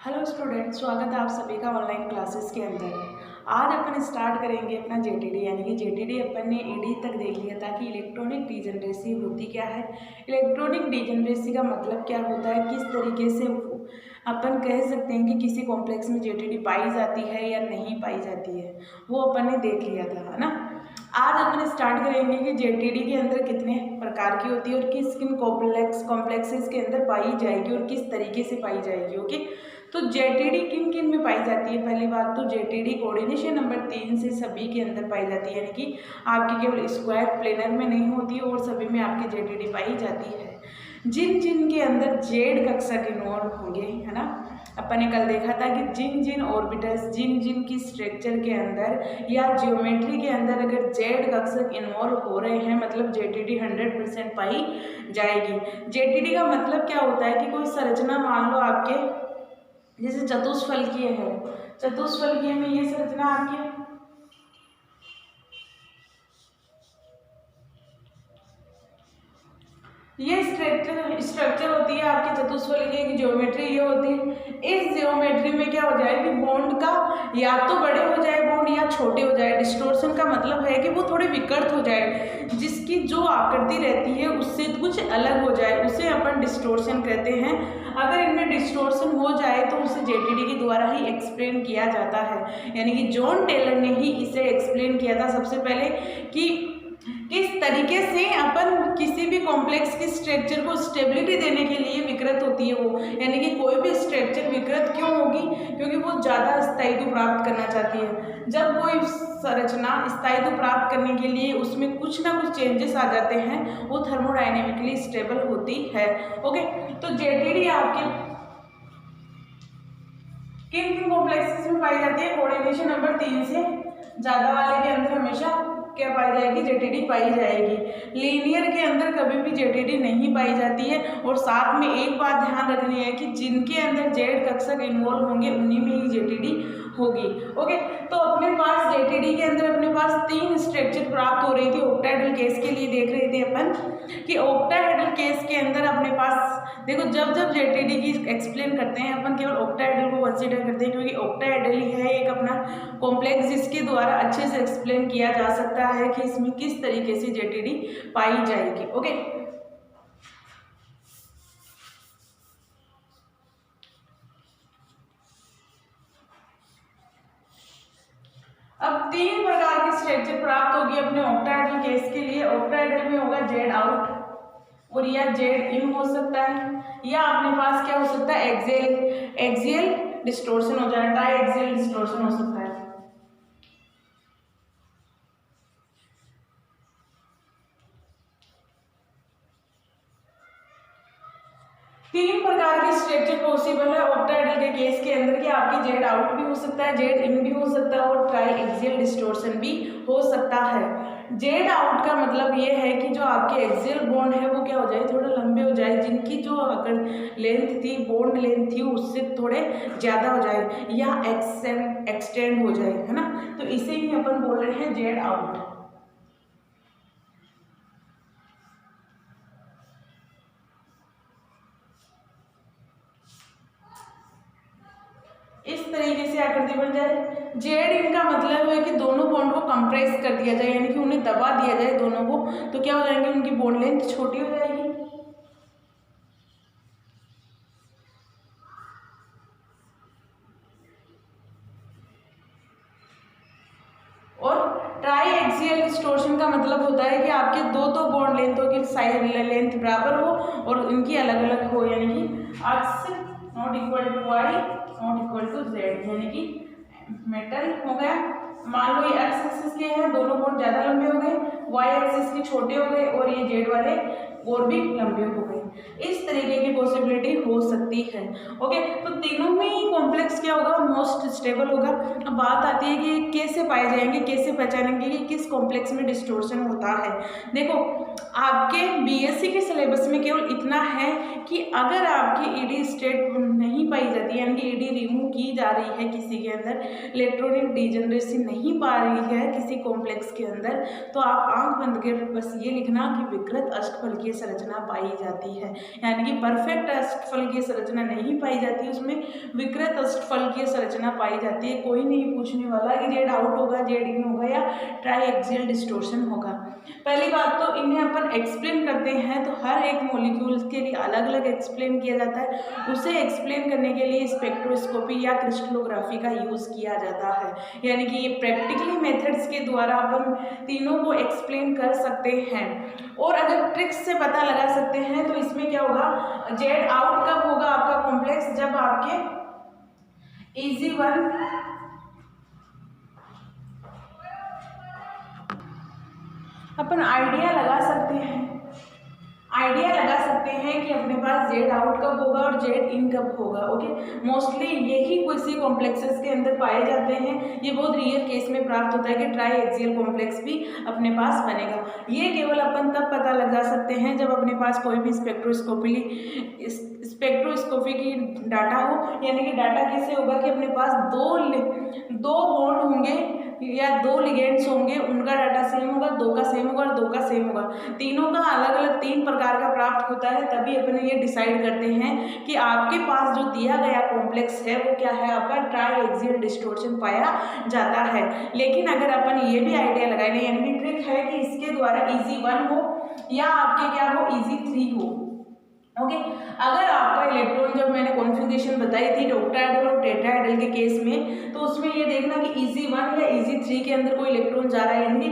Hello student, स्वागत है आप सभी का ऑनलाइन क्लासेस के अंदर। आज अपन स्टार्ट करेंगे अपना जेटीडी, यानी कि जेटीडी अपन ने ईडी तक देख लिया था कि इलेक्ट्रॉनिक डीजनरेसी होती क्या है, इलेक्ट्रॉनिक डीजनरेसी का मतलब क्या होता है, किस तरीके से अपन कह सकते हैं कि किसी कॉम्प्लेक्स में जेटीडी पाई जाती है या नहीं पाई जाती है, वो अपन ने देख लिया था, है ना। आज अपन स्टार्ट करेंगे कि जेटीडी के अंदर कितने प्रकार की होती है और किस किन कॉम्प्लेक्सेस के अंदर पाई जाएगी और किस तरीके से पाई जाएगी। ओके, तो जेटीडी किन किन में पाई जाती है। पहली बात तो जेटीडी कोऑर्डिनेशन नंबर 3 से सभी के अंदर पाई जाती है, यानी कि आपके केवल स्क्वायर प्लेनर में नहीं होती और सभी में आपकी जेटीडी पाई जाती है। जिन जिन के अंदर जेड कक्षा के इन्वॉल्व होंगे, है ना, अपन ने कल देखा था कि जिन जिन ऑर्बिटल्स जिन जिन की स्ट्रक्चर के अंदर या ज्योमेट्री के अंदर अगर जेड कक्षक इन्वॉल्व हो रहे हैं, मतलब जेटीडी 100% पाई जाएगी। जेटीडी का मतलब क्या होता है कि कोई संरचना मान लो आपके जैसे चतुष्फलकीय है, चतुष्फलकीय में ये संरचना आपकी ये स्ट्रक्चर होती है आपके चतुष्फलकीय की ज्योमेट्री ये होती है। इस ज्योमेट्री में क्या हो जाए कि बॉन्ड का या तो बड़े हो जाए बॉन्ड या छोटे हो जाए। डिस्टोर्शन का मतलब है कि वो थोड़े विकृत हो जाए, जिसकी जो आकृति रहती है उससे कुछ अलग हो जाए, उसे अपन डिस्टोर्शन कहते हैं। अगर इनमें डिस्टोर्शन हो जाए तो उसे जेटीडी के द्वारा ही एक्सप्लेन किया जाता है, यानी कि जॉन टेलर ने ही इसे एक्सप्लेन किया था सबसे पहले कि किस तरीके से अपन किसी भी कॉम्प्लेक्स की स्ट्रक्चर को स्टेबिलिटी देने के लिए विकृत होती है वो, यानी कि कोई भी स्ट्रक्चर विकृत क्यों होगी, क्योंकि वो ज़्यादा स्थायित्व प्राप्त करना चाहती है। जब कोई संरचना स्थायित्व प्राप्त करने के लिए उसमें कुछ ना कुछ चेंजेस आ जाते हैं, वो थर्मोडायनेमिकली स्टेबल होती है। ओके, तो जेटीडी आपके किन किन कॉम्प्लेक्सेस में पाई जाती है। कोऑर्डिनेशन नंबर 3 से ज़्यादा वाले के अंदर हमेशा क्या पाई जाएगी, जेटीडी पाई जाएगी। लीनियर के अंदर कभी भी जेटीडी नहीं पाई जाती है। और साथ में एक बात ध्यान रखनी है कि जिनके अंदर जेड कक्षक इन्वॉल्व होंगे उन्हीं में ही जेटीडी होगी। ओके, तो अपने पास जेटीडी के अंदर अपने पास 3 स्ट्रक्चर प्राप्त हो रही थी। ऑक्टाहेड्रल केस के लिए देख रहे थे अपन कि ऑक्टाहेड्रल केस के अंदर अपने पास देखो, जब जब जेटीडी की एक्सप्लेन करते हैं अपन केवल ऑक्टाहेड्रल को कंसीडर करते हैं, क्योंकि ऑक्टाहेड्रल ही है एक अपना कॉम्प्लेक्स जिसके द्वारा अच्छे से एक्सप्लेन किया जा सकता है कि इसमें किस तरीके से जेटीडी पाई जाएगी। ओके, अब 3 प्रकार की स्ट्रक्चर प्राप्त होगी अपने ऑक्टाहेड्रल केस के लिए। ऑक्टाहेड्रल में होगा जेड आउट और या जेड इन हो सकता है, या अपने पास क्या हो सकता है, एक्सियल डिस्टोर्शन हो जाए, ट्राई एक्सियल डिस्टोर्शन हो सकता है। तीन प्रकार के स्ट्रक्चर पॉसिबल है ऑक्टाहेड्रल के केस के अंदर कि आपके जेड आउट भी हो सकता है, जेड इन भी हो सकता है और ट्राई एक्सियल डिस्टोर्शन भी हो सकता है। जेड आउट का मतलब ये है कि जो आपके एक्सियल बॉन्ड है वो क्या हो जाए, थोड़े लंबे हो जाए, जिनकी जो अगर लेंथ थी, बॉन्ड लेंथ थी, उससे थोड़े ज़्यादा हो जाए या एक्सटेंड हो जाए, है ना। तो इसे ही अपन बोल रहे हैं जेड आउट। इस तरीके से आकृति बन जाए। जेड इनका मतलब है कि दोनों बॉन्ड को कंप्रेस कर दिया जाए, यानी कि उन्हें दबा दिया जाए दोनों को, तो क्या हो जाएंगे, उनकी बॉन्ड लेंथ छोटी हो जाएगी। और ट्राई एक्सियल डिस्टोर्शन का मतलब होता है कि आपके दो बॉन्ड लेंथों की साइड लेंथ बराबर हो और इनकी अलग अलग हो, यानी कि X not equal to Y not equal to Z, यानी कि मेटल हो गया। मान लो ये एक्स एक्सिस के हैं, दोनों बॉन्ड ज़्यादा लंबे हो गए, वाई एक्सिस के छोटे हो गए और ये जेड वाले और भी लंबे हो गए। इस तरीके की पॉसिबिलिटी हो सकती है। ओके, तो तीनों में ही कॉम्प्लेक्स क्या होगा, मोस्ट स्टेबल होगा। अब बात आती है कि कैसे पाए जाएंगे, कैसे पहचानेंगे कि किस कॉम्प्लेक्स में डिस्टोर्शन होता है। देखो, आपके बीएससी के सिलेबस में केवल इतना है कि अगर आपकी ईडी स्टेट नहीं पाई जाती, यानी कि ईडी रिमूव की जा रही है किसी के अंदर, इलेक्ट्रॉनिक डिजेनरेसी नहीं पा रही है किसी कॉम्प्लेक्स के अंदर, तो आप आंख बंद कर बस ये लिखना कि विकृत अष्टफलकीय संरचना पाई जाती है, यानी कि परफेक्ट अष्टफलकीय संरचना नहीं पाई जाती, उसमें विकृत अष्टफलकीय संरचना पाई जाती है। कोई नहीं पूछने वाला कि जेड आउट होगा, जेड इन होगा या ट्राईएक्सियल डिस्टोर्शन होगा। पहली बात तो इन्हें अपन एक्सप्लेन करते हैं तो हर एक मॉलिक्यूल्स के लिए अलग अलग एक्सप्लेन किया जाता है। उसे एक्सप्लेन करने के लिए स्पेक्ट्रोस्कोपी या क्रिस्टलोग्राफी का यूज़ किया जाता है, यानी कि ये प्रैक्टिकली मेथड्स के द्वारा अपन तीनों को एक्सप्लेन कर सकते हैं। और अगर ट्रिक्स से पता लगा सकते हैं तो इसमें क्या होगा, जेड आउट कब होगा आपका कॉम्प्लेक्स, जब आपके EG1 अपन आइडिया लगा सकते हैं कि अपने पास जेड आउट कब होगा और जेड इन कब होगा। ओके, मोस्टली यही किसी कॉम्प्लेक्सेस के अंदर पाए जाते हैं। ये बहुत रियर केस में प्राप्त होता है कि ट्राईएक्सियल कॉम्प्लेक्स भी अपने पास बनेगा। ये केवल अपन तब पता लगा सकते हैं जब अपने पास कोई भी स्पेक्ट्रोस्कोपी की डाटा हो, यानी कि डाटा कैसे होगा कि अपने पास दो बॉन्ड होंगे या दो लिगेंड्स होंगे, उनका डाटा सेम होगा, दो का सेम होगा और दो का सेम होगा, तीनों का अलग अलग 3 प्रकार का प्राप्त होता है, तभी अपन ये डिसाइड करते हैं कि आपके पास जो दिया गया कॉम्प्लेक्स है वो क्या है, आपका ट्राईएक्सियल डिस्टोर्शन पाया जाता है। लेकिन अगर अपन ये भी आइडिया लगाए, यानी कि ट्रिक है कि इसके द्वारा EG1 हो या आपके क्या हो, EG3 हो। ओके, अगर आपका इलेक्ट्रॉन, जब मैंने कॉन्फ़िगरेशन बताई थी ऑक्टाहेड्रल और टेट्राहेड्रल के केस में, तो उसमें ये देखना कि EG1 या EG3 के अंदर कोई इलेक्ट्रॉन जा रहा है, यानी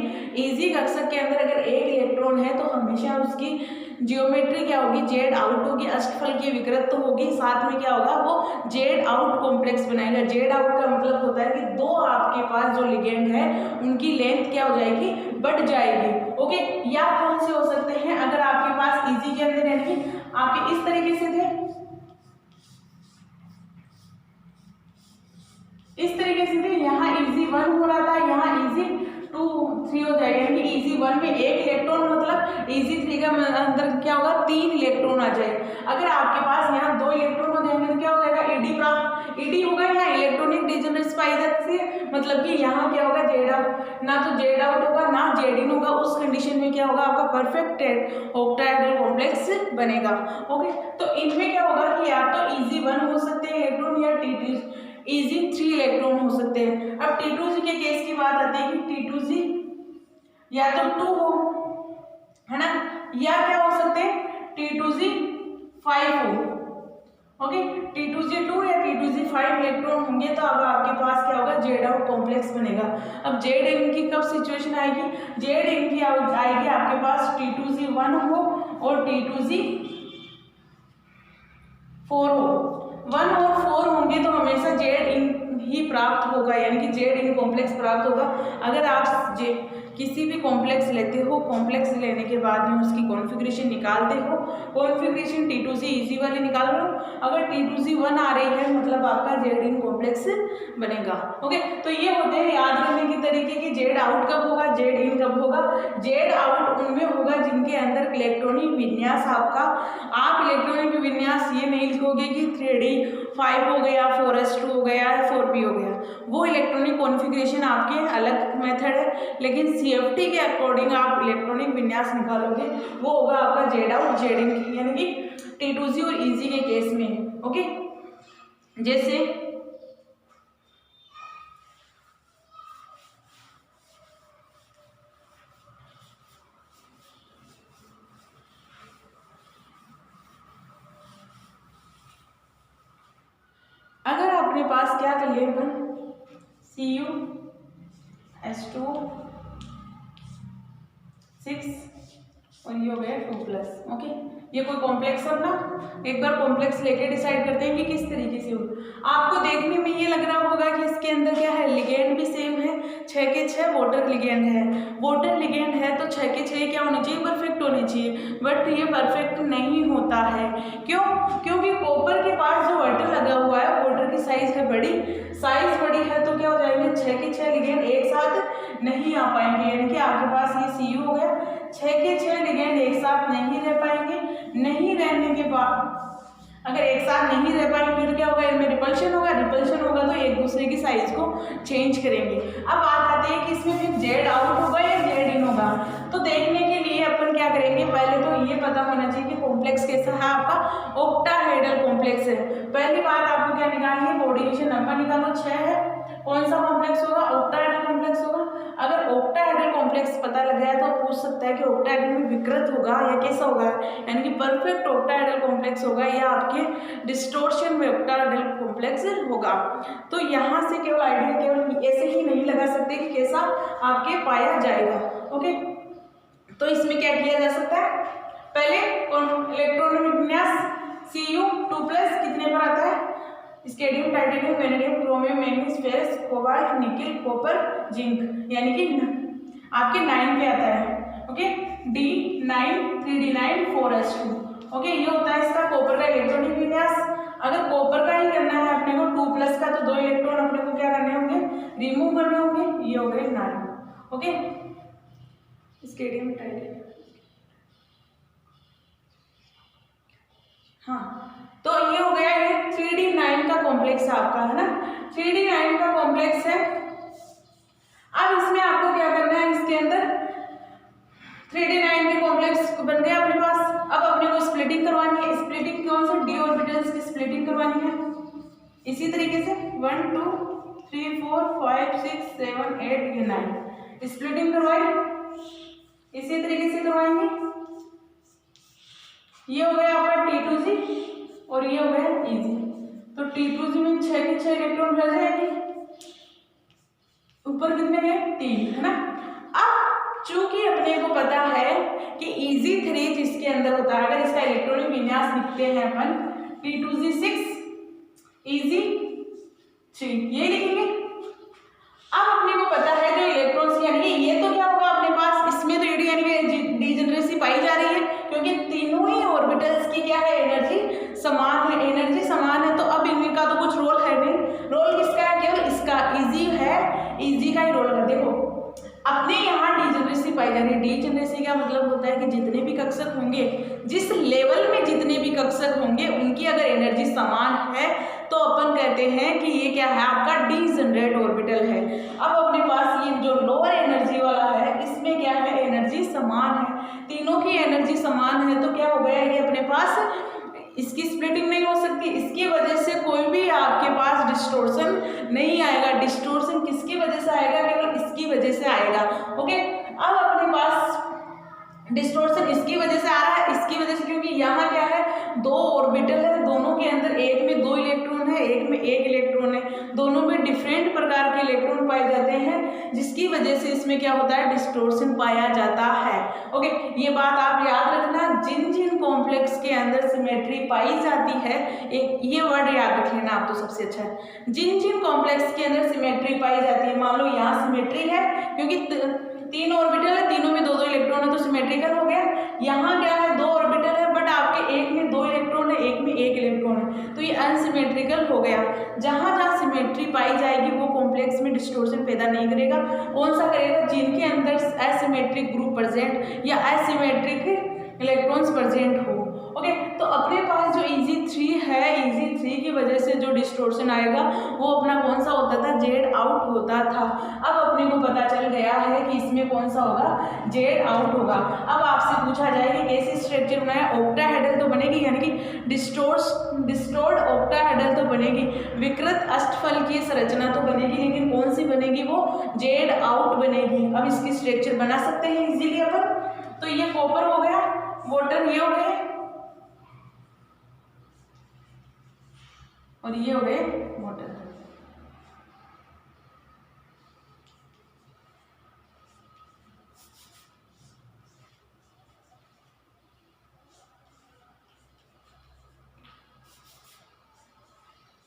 EG कक्षक के अंदर अगर एक इलेक्ट्रॉन है तो हमेशा उसकी जियोमेट्री क्या होगी, जेड आउट होगी, अष्टफलकीय विकृत तो होगी, साथ में क्या होगा, वो जेड आउट कॉम्प्लेक्स बनाएगा। जेड आउट का मतलब होता है कि दो आपके पास जो लिगेंड है उनकी लेंथ क्या हो जाएगी, बढ़ जाएगी। ओके, या कौन से हो सकते हैं, अगर आपके पास EG के अंदर यानी कि आपके इस तरीके से थे, इस तरीके से थे, यहाँ EG1 हो रहा था, यहाँ EG2 3 हो जाएगा, यानी कि EG1 में एक इलेक्ट्रॉन, मतलब EG3 का अंदर क्या होगा, 3 इलेक्ट्रॉन आ जाए। अगर आपके पास यहाँ 2 इलेक्ट्रॉन हो जाएंगे तो क्या हो जाएगा, ईडी होगा, यहाँ इलेक्ट्रॉनिक डिजेनरेसी पाई जाती है, मतलब कि यहाँ क्या होगा, जेड आउट, ना तो जेड आउट होगा ना जेड इन होगा। उस कंडीशन में क्या होगा, आपका परफेक्ट ऑक्टाहेड्रल कॉम्प्लेक्स बनेगा। ओके, तो इनमें क्या होगा कि या तो EG1 हो सकते हैं इलेक्ट्रॉन या EG3 इलेक्ट्रॉन हो सकते हैं। अब T2G के केस की बात आती है कि T2G या तो 2 हो, है ना, या क्या हो सकते हैं, T2G 5 हो। ओके, T2G 2 या T2G 5 इलेक्ट्रॉन होंगे तो अब आपके पास क्या होगा, जेड आउट कॉम्प्लेक्स बनेगा। अब जेड इन की कब सिचुएशन आएगी, जेड इन की आएगी आपके पास T2G 1 हो और T2G 4 हो। 1 और 4 होंगे तो हमेशा जेड इन ही प्राप्त होगा, यानी कि जेड इन कॉम्प्लेक्स प्राप्त होगा। अगर आप किसी भी कॉम्प्लेक्स लेते हो, कॉम्प्लेक्स लेने के बाद में उसकी कॉन्फ़िगरेशन निकालते हो, कॉन्फ़िगरेशन T2G EG वाली निकाल लो, अगर T2G 1 आ रही है मतलब आपका जेड इन कॉम्प्लेक्स बनेगा। ओके, तो ये होते हैं याद रखने की तरीके कि जेड आउट कब होगा, जेड इन कब होगा। जेड आउट उनमें होगा जिनके अंदर इलेक्ट्रॉनिक विन्यास आपका, आप इलेक्ट्रॉनिक विन्यास ये नहीं लिखोगे कि 3D5 हो गया, 4s2 हो गया, 4p हो गया, वो इलेक्ट्रॉनिक कॉन्फ़िगरेशन आपके अलग मेथड है। लेकिन CFT के अकॉर्डिंग आप इलेक्ट्रॉनिक विन्यास निकालोगे, वो होगा आपका जेड आउट जेड इन, यानी कि T2G और EG के केस में। ओके, जैसे अगर अपने पास क्या कर लिए अपन, CuS2 6 और ये हो गया 2+। ओके, ये कोई कॉम्प्लेक्स अपना एक बार कॉम्प्लेक्स लेके डिसाइड करते हैं कि किस तरीके से हो। आपको देखने में ये लग रहा होगा कि इसके अंदर क्या है, लिगेंड भी सेम है, 6 के 6 वाटर लिगेंड है। वाटर लिगेंड है तो 6 के 6 क्या होने चाहिए, परफेक्ट होने चाहिए, बट ये परफेक्ट नहीं होता है। क्यों? क्योंकि कॉपर के पास जो वाटर लगा हुआ है, वाटर की साइज है बड़ी, साइज बड़ी है तो क्या हो जाएंगे, 6 के 6 लिगेंड एक साथ नहीं आ पाएंगे। यानी कि आपके पास ये Cu हो गया, 6 के 6 लिगेंड एक साथ नहीं रह पाएंगे। नहीं रहने के बाद अगर एक साथ नहीं रह पाएंगे तो क्या होगा, इनमें रिपल्शन होगा, रिपल्शन होगा तो एक दूसरे की साइज को चेंज करेंगे। अब बात आती है कि इसमें फिर जेड आउट होगा या जेड इन होगा। तो देखने के लिए अपन क्या करेंगे, पहले तो ये पता होना चाहिए कि कॉम्प्लेक्स कैसा है आपका, ऑक्टाहेड्रल कॉम्प्लेक्स है। पहली बात आपको क्या निकालनी है, कोऑर्डिनेशन नंबर निकालो, 6 है, कौन सा कॉम्प्लेक्स होगा, ऑक्टाहेड्रल कॉम्प्लेक्स होगा। अगर ऑक्टाहेड्रल कॉम्प्लेक्स पता लग गया तो पूछ सकता है कि ऑक्टाहेड्रल में विकृत होगा या कैसा होगा, यानी कि परफेक्ट ऑक्टाहेड्रल कॉम्प्लेक्स होगा या आपके डिस्टोर्शन में ऑक्टाहेड्रल कॉम्प्लेक्स होगा। तो यहाँ से केवल आइडिया केवल ऐसे ही नहीं लगा सकते कि कैसा आपके पाया जाएगा। ओके, तो इसमें क्या किया जा सकता है, पहले इलेक्ट्रॉन विन्यास Cu2+ कितने पर आता है, स्केडियम, titanium, vanadium, chromium, manganese, ferrous, cobalt, nickel, copper, zinc, यानी कि आपके 9 पे आता है। Okay, D9 3D9 4s2। Okay, ये होता है इसका कॉपर का इलेक्ट्रॉनिक विन्यास। अगर कॉपर का ही करना है अपने को 2+ का, तो 2 इलेक्ट्रॉन अपने को क्या करने होंगे, रिमूव करने होंगे। ये हो गए 9। ओके, स्केडियम, टाइटेनियम, हाँ, तो ये हो गया, ये 3D9 का कॉम्प्लेक्स आपका है ना, 3D9 का कॉम्प्लेक्स है। अब इसमें आपको क्या करना है, इसके अंदर 3D9 के कॉम्प्लेक्स बन गया अपने पास। अब अपने को स्प्लिटिंग करवानी है, स्प्लिटिंग कौन सा, डी ऑर्बिटल्स की स्प्लिटिंग करवानी है। इसी तरीके से 1 2 3 4 5 6 7 8 ये 9 स्प्लिटिंग करवाई, इसी तरीके से करवाएंगे। ये हो गया आपका T2G और ये हो गया EG। तो T2G में 6 के 6 इलेक्ट्रॉन रह जाएंगे, ऊपर कितने गए, 3, है ना। अब चूंकि अपने को पता है कि EG3 जिसके अंदर होता है, अगर इसका इलेक्ट्रॉनिक विन्यास लिखते हैं अपन, T2G 6 EG3 ये लिखेंगे। अब अपने को पता है जो इलेक्ट्रॉन्स, यानी कि ये तो क्या होगा अपने पास, इसमें तो यानी कि डिजेनरेसी पाई जा रही है क्योंकि तीनों ही ऑर्बिटल्स की क्या है, एनर्जी समान है, एनर्जी समान है। तो अब इनका तो कुछ रोल है नहीं, रोल किसका है, केवल इसका EG है, EG का ही रोल है। देखो अपने यहाँ डिजेनरेसी पाई जा रही है। डिजेनरेसी का मतलब होता है कि जितने भी कक्षक होंगे, जिस लेवल में जितने भी कक्षक होंगे उनकी अगर एनर्जी समान है तो अपन कहते हैं कि ये क्या है, आपका डीजेनरेट ऑर्बिटल है। अब अपने पास ये जो लोअर एनर्जी वाला है, इसमें क्या है, एनर्जी समान है, तीनों की एनर्जी समान है। तो क्या हो गया, ये अपने पास इसकी स्प्लिटिंग नहीं हो सकती, इसकी वजह से कोई भी आपके पास डिस्टोर्शन नहीं आएगा। डिस्टोर्शन किसकी वजह से आएगा, केवल इसकी वजह से आएगा। ओके, अब अपने पास डिस्टोर्शन इसकी वजह से आ रहा है, इसकी वजह से, क्योंकि यहाँ क्या है, 2 ऑर्बिटल है, दोनों के अंदर एक में 2 इलेक्ट्रॉन है, एक में 1 इलेक्ट्रॉन है, दोनों में डिफरेंट प्रकार के इलेक्ट्रॉन पाए जाते हैं, जिसकी वजह से इसमें क्या होता है, डिस्टोर्शन पाया जाता है। ओके, ये बात आप याद रखना, जिन जिन कॉम्प्लेक्स के अंदर सिमेट्री पाई जाती है, एक ये वर्ड याद रख लेना आप तो सबसे अच्छा है, जिन जिन कॉम्प्लेक्स के अंदर सिमेट्री पाई जाती है। मान लो यहाँ सिमेट्री है क्योंकि 3 ऑर्बिटल है, तीनों में 2-2 इलेक्ट्रॉन है, तो सिमेट्रिकल हो गया। यहाँ क्या है, 2 ऑर्बिटल है बट आपके एक में 2 इलेक्ट्रॉन है, एक में 1 इलेक्ट्रॉन है, तो ये अनसिमेट्रिकल हो गया। जहाँ जहाँ सिमेट्री पाई जाएगी वो कॉम्प्लेक्स में डिस्टोर्शन पैदा नहीं करेगा। कौन सा करेगा, जिनके अंदर एसिमेट्रिक ग्रुप प्रेजेंट या एसिमेट्रिक इलेक्ट्रॉन्स प्रेजेंट हो। ओके, तो अपने पास जो EG3 है, EG3 की वजह से जो डिस्टोर्शन आएगा वो अपना कौन सा होता था, जेड आउट होता था। अब अपने को पता चल गया है कि इसमें कौन सा होगा, जेड आउट होगा। अब आपसे पूछा जाए कि कैसे स्ट्रक्चर बनाया, ऑक्टाहेड्रल तो बनेगी, यानी कि डिस्टोर्ड ऑक्टाहेड्रल तो बनेगी, विकृत अष्टफल की संरचना तो बनेगी, लेकिन कौन सी बनेगी, वो जेड आउट बनेगी। अब इसकी स्ट्रक्चर बना सकते हैं इजीली अपन। तो ये कॉपर हो गया, वाटर ये हो गए और ये हो गए वाटर।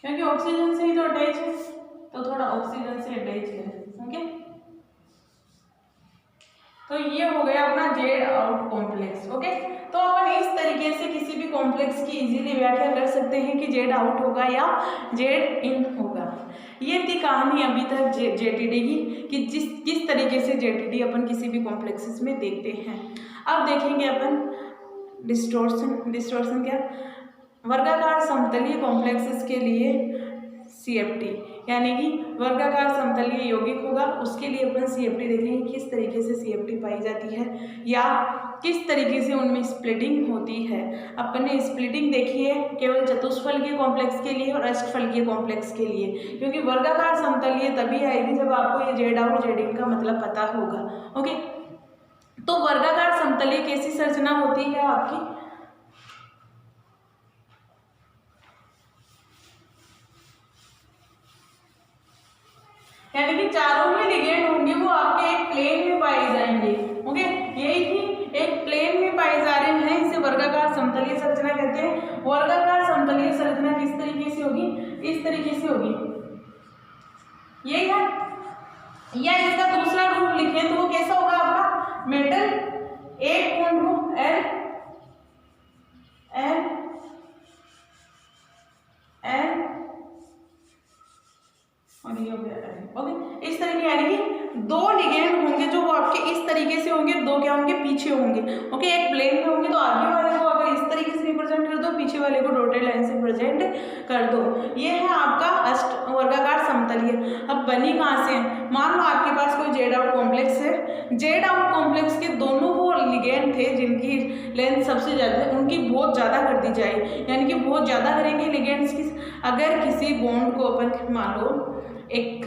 क्योंकि ऑक्सीजन से ही तो अटैच है, तो थोड़ा ऑक्सीजन से अटैच है। ओके, तो ये हो गया अपना जेड आउट कॉम्प्लेक्स। ओके, तो अपन इस तरीके से किसी भी कॉम्प्लेक्स की इजीली व्याख्या कर सकते हैं कि जेड आउट होगा या जेड इन होगा। ये थी कहानी अभी तक जेटीडी की कि किस तरीके से जेटीडी अपन किसी भी कॉम्प्लेक्सेस में देखते हैं। अब देखेंगे अपन डिस्टोर्शन क्या, वर्गाकार समतलीय कॉम्प्लेक्सेस के लिए CFT यानी कि वर्गाकार समतलीय यौगिक होगा, उसके लिए अपन CFT देखेंगे किस तरीके से CFT पाई जाती है या किस तरीके से उनमें स्प्लिटिंग होती है। अपन ने स्प्लिटिंग देखी है केवल चतुष्फलकीय कॉम्प्लेक्स के लिए और अष्टफलकीय कॉम्प्लेक्स के लिए, क्योंकि वर्गाकार समतलीय तभी आएगी जब आपको ये जेड आउट जेड इन का मतलब पता होगा। ओके, तो वर्गाकार समतलीय कैसी संरचना होती है आपकी, यानी कि चारों ही लिगेंड होंगे वो आपके एक प्लेन में पाए जाएंगे। ओके, यही थी एक प्लेन में पाए जा रहे हैं, इसे वर्गाकार समतलीय संरचना कहते हैं। वर्गाकार समतलीय संरचना किस तरीके से होगी, इस तरीके से होगी, यही है। या इसका दूसरा रूप लिखें तो वो कैसा होगा आपका, मेटल एक बॉन्ड हो एल एल एल और ये हो गया। ओके, इस तरीके यानी कि दो लिगेंड होंगे जो वो आपके इस तरीके से होंगे, दो क्या होंगे, पीछे होंगे। ओके, एक प्लेन में होंगे तो आगे वाले को अगर इस तरीके से रिप्रेजेंट कर दो, पीछे वाले को डॉटेड लाइन से प्रेजेंट कर दो। ये है आपका वर्गाकार समतलीय। अब बनी कहाँ से, मान लो आपके पास कोई जेड आउट कॉम्प्लेक्स है, जेड आउट कॉम्प्लेक्स के दोनों वो लिगेंड थे जिनकी लेंथ सबसे ज़्यादा है, उनकी बहुत ज़्यादा कर दी जाए, यानी कि बहुत ज़्यादा करेंगे लिगेंड्स की। अगर किसी बॉन्ड को अपन मान लो एक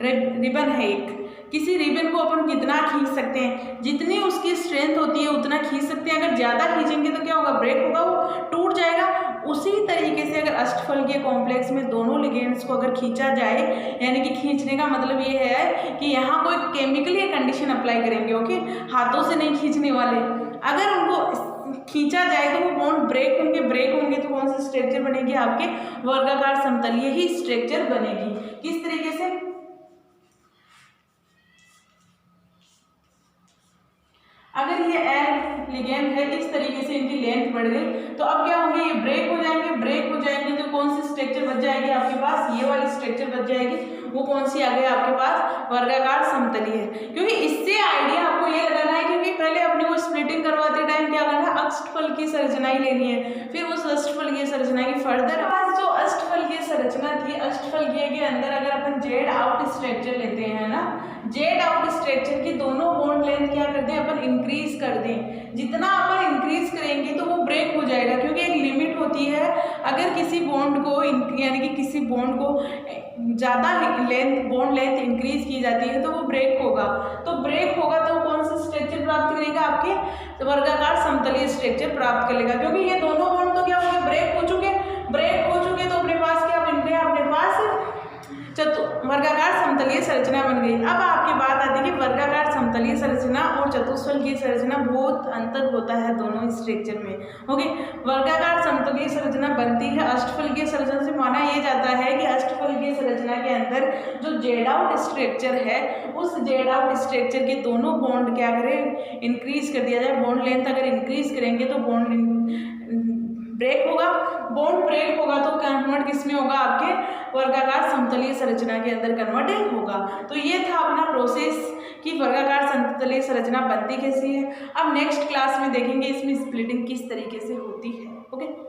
रिबन है, एक किसी रिबन को अपन कितना खींच सकते हैं, जितनी उसकी स्ट्रेंथ होती है उतना खींच सकते हैं। अगर ज़्यादा खींचेंगे तो क्या होगा, ब्रेक होगा, वो टूट जाएगा। उसी तरीके से अगर अष्टफलकीय कॉम्प्लेक्स में दोनों लिगेंड्स को अगर खींचा जाए, यानी कि खींचने का मतलब ये है कि यहाँ कोई केमिकली कंडीशन अप्लाई करेंगे। ओके, हाथों से नहीं खींचने वाले। अगर उनको खींचा जाए तो वो बॉन्ड ब्रेक होंगे तो कौन सी स्ट्रक्चर बनेगी, आपके वर्गाकार समतलीय ही स्ट्रक्चर बनेगी। किस तरीके से, अगर ये एल लिगेंड है, इस तरीके से इनकी लेंथ बढ़ गई तो अब क्या होंगे, ये ब्रेक हो जाएंगे तो कौन सी स्ट्रक्चर बच जाएगी आपके पास, ये वाली स्ट्रक्चर बच जाएगी। वो कौन सी आ गई आपके पास, वर्गाकार समतलीय है। क्योंकि इससे आइडिया आपको ये लगाना है, क्योंकि पहले अपने को स्प्लिटिंग करवाते टाइम क्या करना है, अष्टफलकीय संरचना ही लेनी है, फिर उस अष्टफलकीय संरचना की फर्दर जो अष्टफलकीय संरचना थी, अष्टफलकीय के अंदर अगर अपन जेड आउट स्ट्रक्चर लेते हैं ना, जेड आउट स्ट्रक्चर की दोनों बॉन्ड लेंथ क्या कर दें अपन, इंक्रीज कर दें। जितना अपन इंक्रीज करेंगे तो वो ब्रेक हो जाएगा, क्योंकि एक लिमिट होती है। अगर किसी बॉन्ड को यानी कि किसी बॉन्ड को ज़्यादा बॉन्ड लेंथ इंक्रीज की जाती है तो वो ब्रेक होगा। तो ब्रेक होगा तो कौन सा स्ट्रक्चर प्राप्त करेगा, आपके वर्गाकार समतलीय स्ट्रक्चर प्राप्त करेगा। क्योंकि ये दोनों बॉन्ड तो क्या हो गए, ब्रेक हो चुके तो अपने पास क्या बन गया, अपने पास वर्गाकार समतलीय संरचना बन गई। अब आपकी बात आती है कि वर्गाकार समतलीय संरचना और चतुष्फलकीय संरचना बहुत अंतर होता है दोनों स्ट्रक्चर में। ओके, वर्गाकार समतलीय संरचना बनती है अष्टफलकीय संरचना से। माना यह जाता है कि अष्टफलकीय संरचना के अंदर जो जेड आउट स्ट्रक्चर है, उस जेड आउट स्ट्रक्चर के दोनों बॉन्ड क्या करें, इंक्रीज कर दिया जाए। बॉन्ड लेंथ अगर इंक्रीज करेंगे तो बॉन्ड ब्रेक होगा, बॉन्ड ब्रेक होगा तो कन्वर्ट किसमें होगा, आपके वर्गाकार समतलीय संरचना के अंदर कन्वर्ट होगा। तो ये था अपना प्रोसेस कि वर्गाकार समतलीय संरचना बनती कैसी है। अब नेक्स्ट क्लास में देखेंगे इसमें स्प्लिटिंग किस तरीके से होती है। ओके।